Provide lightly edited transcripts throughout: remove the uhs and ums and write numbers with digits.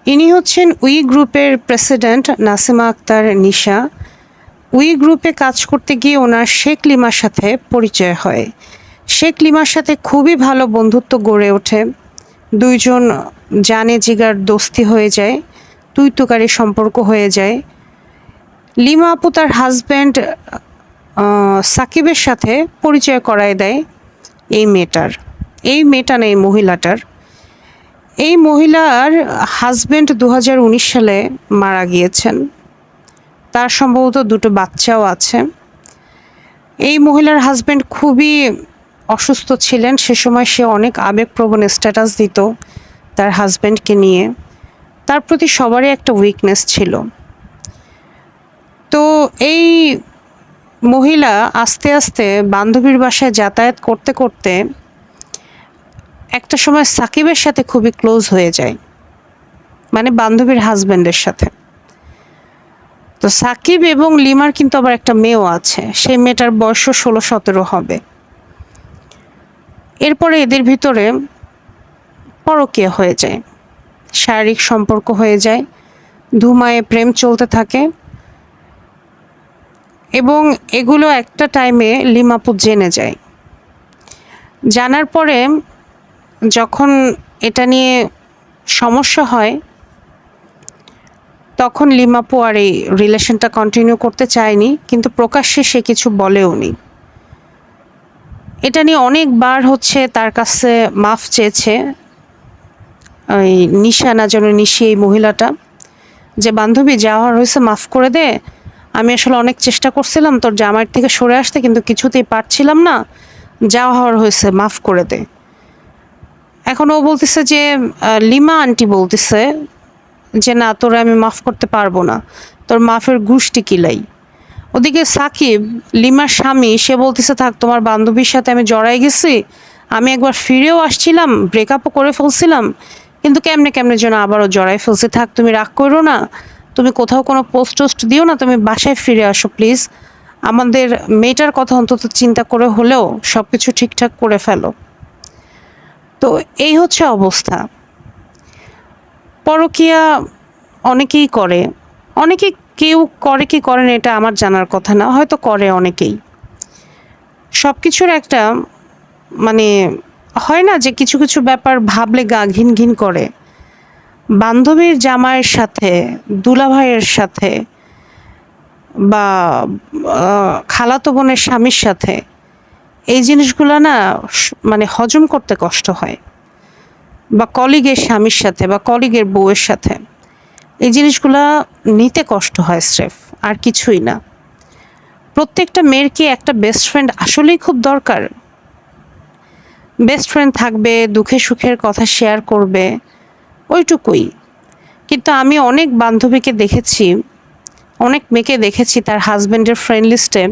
ইনি হচ্ছেন উই গ্রুপের প্রেসিডেন্ট নাসিমা আক্তার নিশা। উই গ্রুপে কাজ করতে গিয়ে ওনার শেখ লিমার সাথে পরিচয় হয়। শেখ লিমার সাথে খুবই ভালো বন্ধুত্ব গড়ে ওঠে। দুইজন জানে জিগার দোস্তি হয়ে যায়, তুই তুকারি সম্পর্ক হয়ে যায়। লিমা আপু তার হাজব্যান্ড সাকিবের সাথে পরিচয় করায় দেয় এই মেয়েটা না, এই মহিলাটার। এই মহিলার হাজব্যান্ড 2019 সালে মারা গিয়েছেন। তার সম্ভবত দুটো বাচ্চাও আছে। এই মহিলার হাজব্যান্ড খুবই অসুস্থ ছিলেন। সে সময় সে অনেক আবেগপ্রবণ স্ট্যাটাস দিত তার হাজব্যান্ডকে নিয়ে। তার প্রতি সবারই একটা উইকনেস ছিল। তো এই মহিলা আস্তে আস্তে বান্ধবীর বাসায় যাতায়াত করতে করতে একটা সময় সাকিবের সাথে খুবই ক্লোজ হয়ে যায়, মানে বান্ধবীর হাজব্যান্ডের সাথে। তো সাকিব এবং লিমার কিন্তু আবার একটা মেয়েও আছে, সেই মেয়েটার বয়সও 16-17 হবে। এরপরে এদের ভিতরে পরকীয়া হয়ে যায়, শারীরিক সম্পর্ক হয়ে যায়, ধুমায়ে প্রেম চলতে থাকে। এবং এগুলো একটা টাইমে লিমাপু জেনে যায়। জানার পরে যখন এটা নিয়ে সমস্যা হয়, তখন লিমাপু আর এই রিলেশনটা কন্টিনিউ করতে চায়নি, কিন্তু প্রকাশ্যে সে কিছু বলেও নি। এটা নিয়ে অনেকবার হচ্ছে তার কাছে মাফ চেয়েছে ওই নিশা, না যেন নিশি, এই মহিলাটা, যে বান্ধবী যা হওয়ার হয়েছে মাফ করে দে, আমি আসলে অনেক চেষ্টা করছিলাম তোর জামাইয়ের থেকে সরে আসতে, কিন্তু কিছুতেই পারছিলাম না, যা হওয়ার হয়েছে মাফ করে দে। এখন ও বলতেছে যে লিমা আন্টি বলতেছে যে না, তোরে আমি মাফ করতে পারবো না, তোর মাফের গুষ্টি কিলাই। ওদিকে সাকিব, লিমার স্বামী, সে বলতেছে থাক, তোমার বান্ধবীর সাথে আমি জড়াই গেছি, আমি একবার ফিরেও আসছিলাম, ব্রেকআপও করে ফেলছিলাম, কিন্তু কেমনে কেমনে যেন আবারও জড়াই ফেলছি, থাক তুমি রাগ করো না, তুমি কোথাও কোনো পোস্ট টোস্ট দিও না, তুমি বাসায় ফিরে আসো প্লিজ, আমাদের মেয়েটার কথা অন্তত চিন্তা করে হলেও সব কিছু ঠিকঠাক করে ফেলো। তো এই হচ্ছে অবস্থা। পরকীয়া অনেকেই করে, অনেকে, কেউ করে কি করে না এটা আমার জানার কথা না, হয়তো করে অনেকেই। সব কিছুর একটা মানে হয় না যে কিছু কিছু ব্যাপার ভাবলে গা ঘিন ঘিন করে। বান্ধবীর জামাইয়ের সাথে, দুলাভাইয়ের সাথে, বা খালাতো বোনের স্বামীর সাথে এই জিনিসগুলো না মানে হজম করতে কষ্ট হয়। বা কলিগের স্বামীর সাথে বা কলিগের বউয়ের সাথে এই জিনিসগুলা নিতে কষ্ট হয় স্রেফ, আর কিছুই না। প্রত্যেকটা মেয়ের কি একটা বেস্ট ফ্রেন্ড আসলেই খুব দরকার? বেস্ট ফ্রেন্ড থাকবে, দুঃখে সুখের কথা শেয়ার করবে, ওইটুকুই। কিন্তু আমি অনেক বান্ধবীকে দেখেছি, অনেক মেয়েকে দেখেছি তার হাজব্যান্ডের ফ্রেন্ড লিস্টে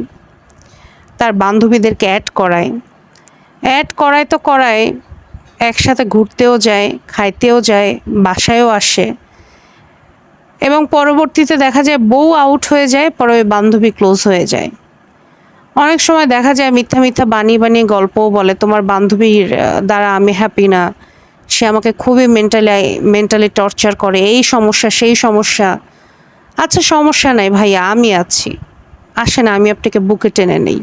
তার বান্ধবীদেরকে অ্যাড করায় তো করায়, একসাথে ঘুরতেও যায়, খাইতেও যায়, বাসায়ও আসে, এবং পরবর্তীতে দেখা যায় বউ আউট হয়ে যায়, পরে ওই বান্ধবী ক্লোজ হয়ে যায়। অনেক সময় দেখা যায় মিথ্যা মিথ্যা বানিয়ে বানিয়ে গল্পও বলে, তোমার বান্ধবীর দ্বারা আমি হ্যাপি না, সে আমাকে খুবই মেন্টালি টর্চার করে, এই সমস্যা সেই সমস্যা। আচ্ছা সমস্যা নাই ভাইয়া, আমি আছি, আসেন আমি আপনাকে বুকে টেনে নেই,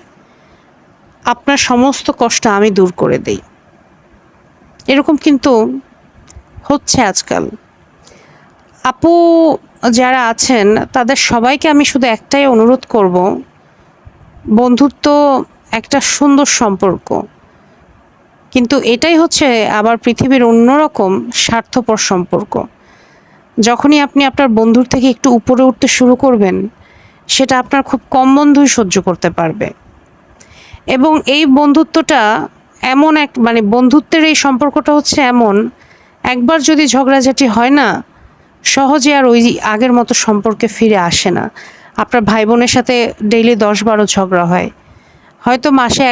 আপনার সমস্ত কষ্ট আমি দূর করে দেই। এরকম কিন্তু হচ্ছে আজকাল। আপু যারা আছেন তাদের সবাইকে আমি শুধু একটাই অনুরোধ করব, বন্ধুত্ব একটা সুন্দর সম্পর্ক, কিন্তু এটাই হচ্ছে আবার পৃথিবীর অন্যরকম স্বার্থপর সম্পর্ক। যখনই আপনি আপনার বন্ধুর থেকে একটু উপরে উঠতে শুরু করবেন, সেটা আপনার খুব কম বন্ধুই সহ্য করতে পারবে। এবং এই বন্ধুত্বটা এমন এক, মানে বন্ধুত্বের এই সম্পর্কটা হচ্ছে এমন, একবার যদি ঝগড়াঝাটি হয় না, সহজে আর ওই আগের মতো সম্পর্কে ফিরে আসে না। আপনার ভাই বোনের সাথে ডেইলি 10-12 ঝগড়া হয়, হয়তো মাসে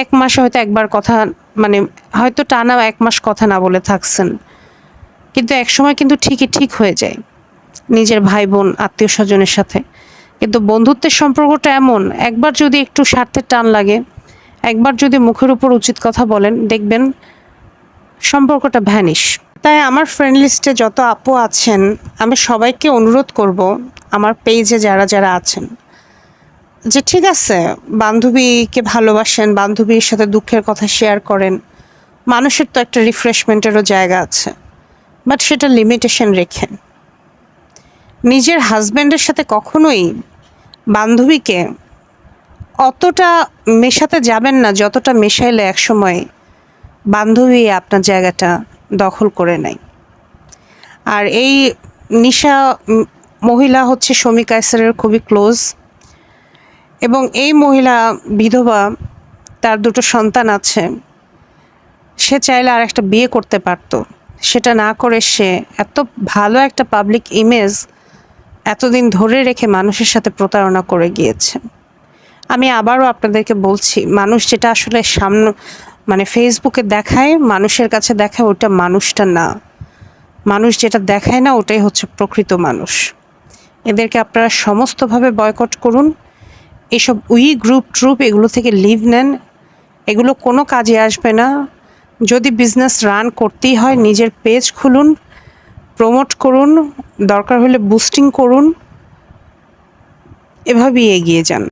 এক মাসে হয়তো একবার কথা, মানে হয়তো টানা 1 মাস কথা না বলে থাকছেন, কিন্তু একসময় কিন্তু ঠিকই ঠিক হয়ে যায় নিজের ভাই বোন আত্মীয় স্বজনের সাথে। কিন্তু বন্ধুত্বের সম্পর্কটা এমন, একবার যদি একটু স্বার্থের টান লাগে, একবার যদি মুখের উপর উচিত কথা বলেন, দেখবেন সম্পর্কটা ভ্যানিশ। তাই আমার ফ্রেন্ড লিস্টে যত আপু আছেন, আমি সবাইকে অনুরোধ করব, আমার পেজে যারা যারা আছেন, যে ঠিক আছে, বান্ধবীকে ভালোবাসেন, বান্ধবীর সাথে দুঃখের কথা শেয়ার করেন, মানুষের তো একটা রিফ্রেশমেন্টেরও জায়গা আছে, বাট সেটা লিমিটেশন রেখে। নিজের হাজব্যান্ডের সাথে কখনোই বান্ধবীকে অতটা মেশাতে যাবেন না যতটা মেশাইলে একসময় বান্ধবী আপনার জায়গাটা দখল করে নেয়। আর এই নিশা মহিলা হচ্ছে শমী কায়সারের খুবই ক্লোজ, এবং এই মহিলা বিধবা, তার দুটো সন্তান আছে। সে চাইলে আর একটা বিয়ে করতে পারতো, সেটা না করে সে এত ভালো একটা পাবলিক ইমেজ এতদিন ধরে রেখে মানুষের সাথে প্রতারণা করে গিয়েছে। আমি আবারও আপনাদেরকে বলছি, মানুষ যেটা আসলে মানে ফেসবুকে দেখায়, মানুষের কাছে দেখায়, ওটা মানুষটা না। মানুষ যেটা দেখায় না, ওটাই হচ্ছে প্রকৃত মানুষ। এদেরকে আপনারা সমস্তভাবে বয়কট করুন। এসব গ্রুপ এগুলো থেকে লিভ নেন, এগুলো কোনো কাজে আসবে না। যদি বিজনেস রান করতেই হয়, নিজের পেজ খুলুন, প্রমোট করুন, দরকার হলে বুস্টিং করুন, এভাবেই এগিয়ে যান।